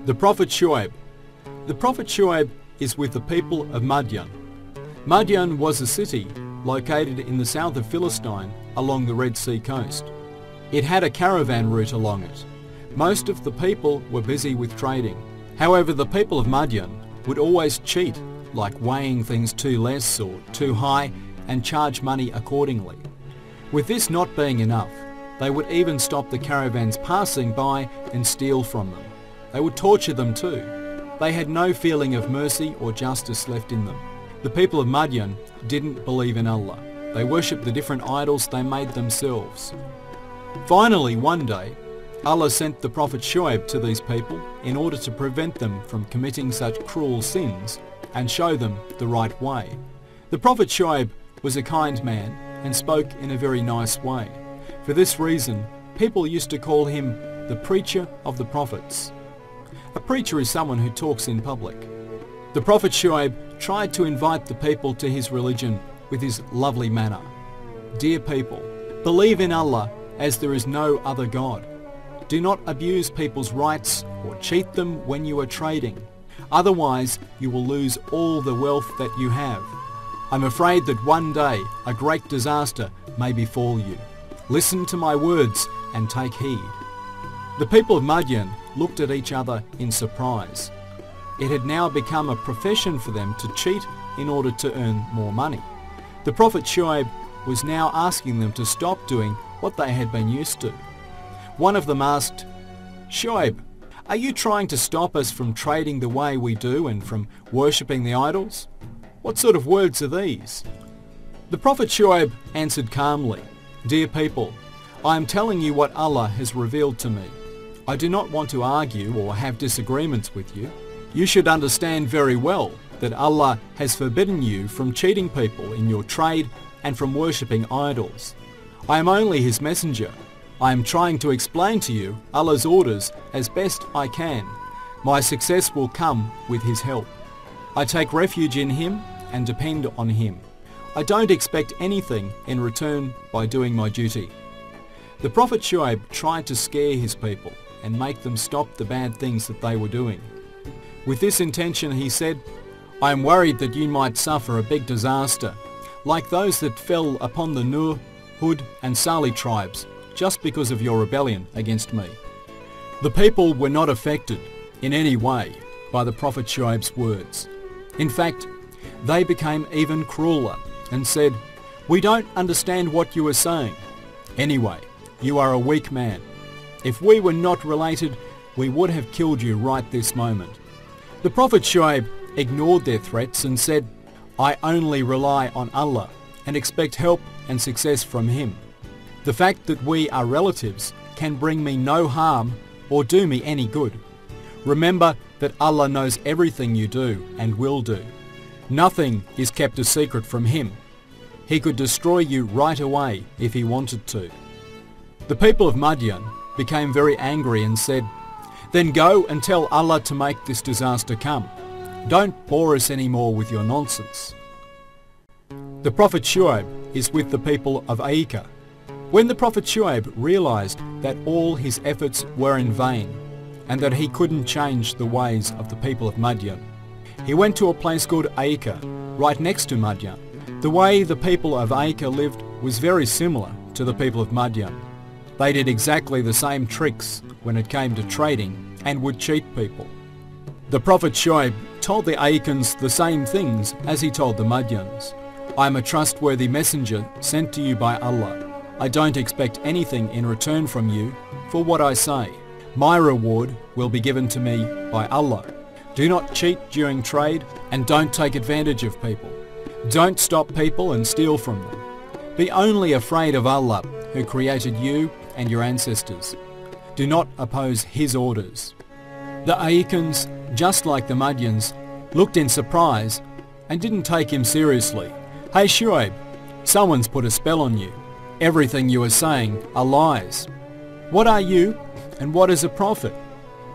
The Prophet Shoaib. The Prophet Shoaib is with the people of Madian. Madian was a city located in the south of Philistine along the Red Sea coast. It had a caravan route along it. Most of the people were busy with trading. However, the people of Madian would always cheat, like weighing things too less or too high and charge money accordingly. With this not being enough, they would even stop the caravans passing by and steal from them. They would torture them too. They had no feeling of mercy or justice left in them. The people of Madian didn't believe in Allah. They worshipped the different idols they made themselves. Finally, one day, Allah sent the Prophet Shoaib to these people in order to prevent them from committing such cruel sins and show them the right way. The Prophet Shoaib was a kind man and spoke in a very nice way. For this reason, people used to call him the preacher of the prophets. A preacher is someone who talks in public. The Prophet Shoaib tried to invite the people to his religion with his lovely manner. Dear people, believe in Allah as there is no other God. Do not abuse people's rights or cheat them when you are trading. Otherwise, you will lose all the wealth that you have. I'm afraid that one day a great disaster may befall you. Listen to my words and take heed. The people of Madian looked at each other in surprise. It had now become a profession for them to cheat in order to earn more money. The Prophet Shoaib was now asking them to stop doing what they had been used to. One of them asked, "Shoaib, are you trying to stop us from trading the way we do and from worshipping the idols? What sort of words are these?" The Prophet Shoaib answered calmly, "Dear people, I am telling you what Allah has revealed to me. I do not want to argue or have disagreements with you. You should understand very well that Allah has forbidden you from cheating people in your trade and from worshipping idols. I am only His messenger. I am trying to explain to you Allah's orders as best I can. My success will come with His help. I take refuge in Him and depend on Him. I don't expect anything in return by doing my duty." The Prophet Shoaib tried to scare his people and make them stop the bad things that they were doing. With this intention, he said, "I am worried that you might suffer a big disaster, like those that fell upon the Nuh, Hud and Salih tribes, just because of your rebellion against me." The people were not affected in any way by the Prophet Shoaib's words. In fact, they became even crueler and said, "We don't understand what you are saying. Anyway, you are a weak man. If we were not related, we would have killed you right this moment." The Prophet Shoaib ignored their threats and said, "I only rely on Allah and expect help and success from Him. The fact that we are relatives can bring me no harm or do me any good. Remember that Allah knows everything you do and will do. Nothing is kept a secret from Him. He could destroy you right away if He wanted to." The people of Madian became very angry and said, "Then go and tell Allah to make this disaster come. Don't bore us anymore with your nonsense." The Prophet Shoaib is with the people of Aika. When the Prophet Shoaib realized that all his efforts were in vain and that he couldn't change the ways of the people of Madian, he went to a place called Aika, right next to Madian. The way the people of Aika lived was very similar to the people of Madian. They did exactly the same tricks when it came to trading and would cheat people. The Prophet Shoaib told the Aikans the same things as he told the Madians. "I am a trustworthy messenger sent to you by Allah. I don't expect anything in return from you for what I say. My reward will be given to me by Allah. Do not cheat during trade and don't take advantage of people. Don't stop people and steal from them. Be only afraid of Allah who created you and your ancestors. Do not oppose His orders." The Aikans, just like the Madians, looked in surprise and didn't take him seriously. "Hey Shoaib, someone's put a spell on you. Everything you are saying are lies. What are you and what is a prophet?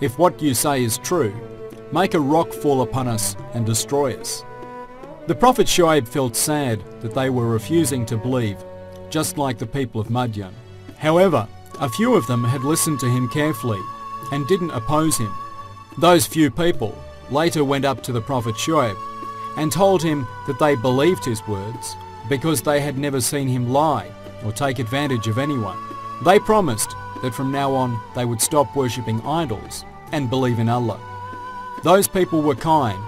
If what you say is true, make a rock fall upon us and destroy us." The Prophet Shoaib felt sad that they were refusing to believe, just like the people of Madian. However, a few of them had listened to him carefully and didn't oppose him. Those few people later went up to the Prophet Shoaib and told him that they believed his words because they had never seen him lie or take advantage of anyone. They promised that from now on they would stop worshipping idols and believe in Allah. Those people were kind,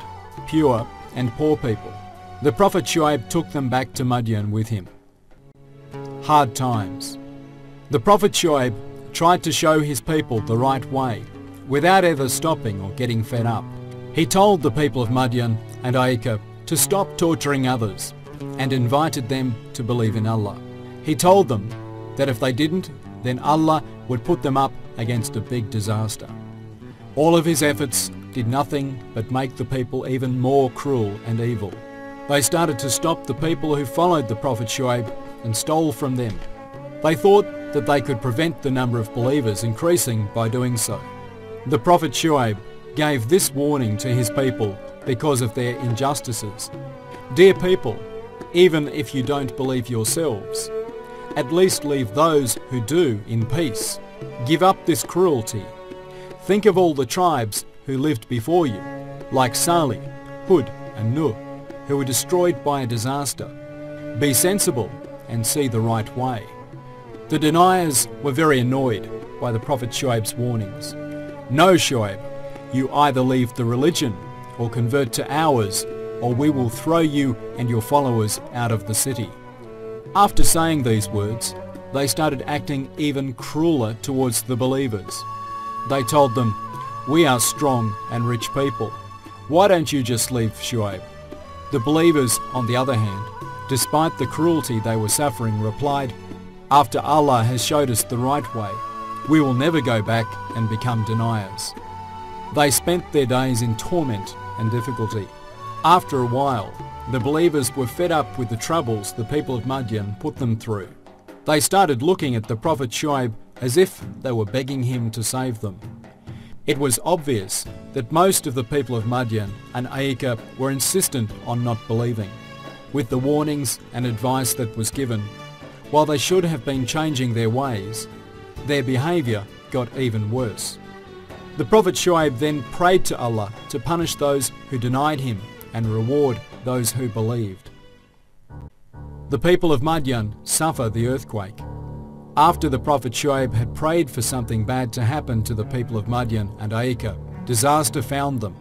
pure and poor people. The Prophet Shoaib took them back to Madian with him. Hard times. The Prophet Shoaib tried to show his people the right way without ever stopping or getting fed up. He told the people of Madian and Aika to stop torturing others and invited them to believe in Allah. He told them that if they didn't, then Allah would put them up against a big disaster. All of his efforts did nothing but make the people even more cruel and evil. They started to stop the people who followed the Prophet Shoaib and stole from them. They thought that they could prevent the number of believers increasing by doing so. The Prophet Shoaib gave this warning to his people because of their injustices. Dear people, even if you don't believe yourselves, at least leave those who do in peace. Give up this cruelty. Think of all the tribes who lived before you, like Salih, Hud and Nuh, who were destroyed by a disaster. Be sensible and see the right way. The deniers were very annoyed by the Prophet Shoaib's warnings. No, Shoaib, you either leave the religion or convert to ours, or we will throw you and your followers out of the city. After saying these words, they started acting even crueler towards the believers. They told them, "We are strong and rich people. Why don't you just leave Shoaib?" The believers, on the other hand, despite the cruelty they were suffering, replied, "After Allah has showed us the right way, we will never go back and become deniers." They spent their days in torment and difficulty. After a while, the believers were fed up with the troubles the people of Madian put them through. They started looking at the Prophet Shoaib as if they were begging him to save them. It was obvious that most of the people of Madian and Aika were insistent on not believing. With the warnings and advice that was given, while they should have been changing their ways, their behaviour got even worse. The Prophet Shoaib then prayed to Allah to punish those who denied him and reward those who believed. The people of Madian suffer the earthquake. After the Prophet Shoaib had prayed for something bad to happen to the people of Madian and Aika, disaster found them.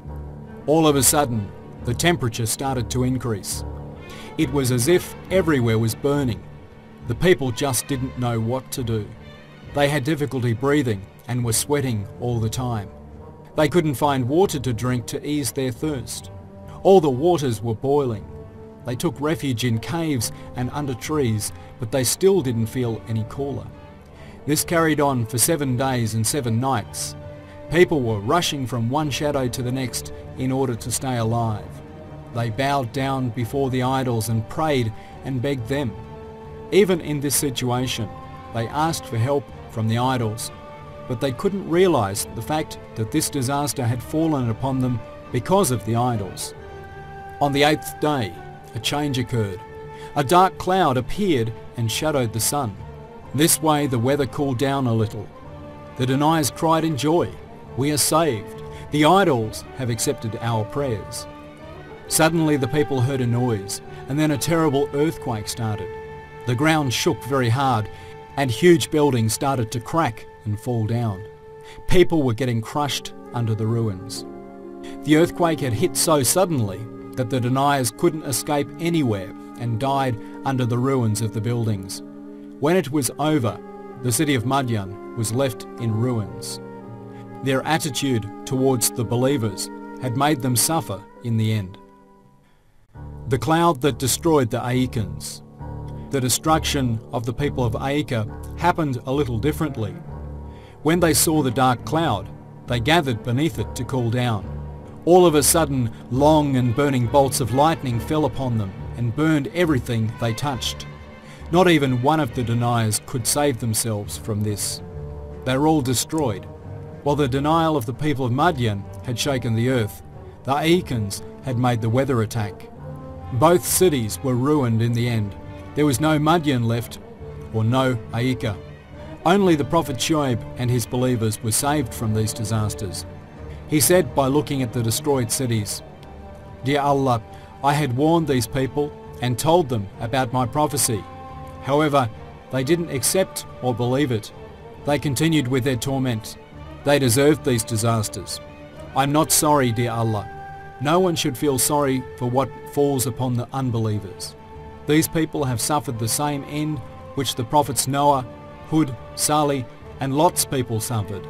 All of a sudden, the temperature started to increase. It was as if everywhere was burning. The people just didn't know what to do. They had difficulty breathing and were sweating all the time. They couldn't find water to drink to ease their thirst. All the waters were boiling. They took refuge in caves and under trees, but they still didn't feel any cooler. This carried on for 7 days and 7 nights. People were rushing from one shadow to the next in order to stay alive. They bowed down before the idols and prayed and begged them. Even in this situation, they asked for help from the idols, but they couldn't realize the fact that this disaster had fallen upon them because of the idols. On the 8th day, a change occurred. A dark cloud appeared and shadowed the sun. This way the weather cooled down a little. The deniers cried in joy, "We are saved. The idols have accepted our prayers." Suddenly the people heard a noise, and then a terrible earthquake started. The ground shook very hard, and huge buildings started to crack and fall down. People were getting crushed under the ruins. The earthquake had hit so suddenly that the deniers couldn't escape anywhere and died under the ruins of the buildings. When it was over, the city of Madian was left in ruins. Their attitude towards the believers had made them suffer in the end. The cloud that destroyed the Aikans. The destruction of the people of Aika happened a little differently. When they saw the dark cloud, they gathered beneath it to cool down. All of a sudden, long and burning bolts of lightning fell upon them and burned everything they touched. Not even one of the deniers could save themselves from this. They were all destroyed. While the denial of the people of Madian had shaken the earth, the Aikans had made the weather attack. Both cities were ruined in the end. There was no Madian left, or no Aika. Only the Prophet Shoaib and his believers were saved from these disasters. He said by looking at the destroyed cities, "Dear Allah, I had warned these people and told them about my prophecy. However, they didn't accept or believe it. They continued with their torment. They deserved these disasters. I'm not sorry, dear Allah. No one should feel sorry for what falls upon the unbelievers. These people have suffered the same end which the prophets Noah, Hud, Salih and Lot's people suffered.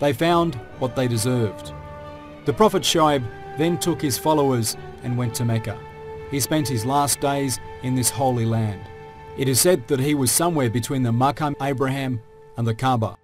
They found what they deserved." The Prophet Shoaib then took his followers and went to Mecca. He spent his last days in this holy land. It is said that he was somewhere between the Maqam Abraham and the Kaaba.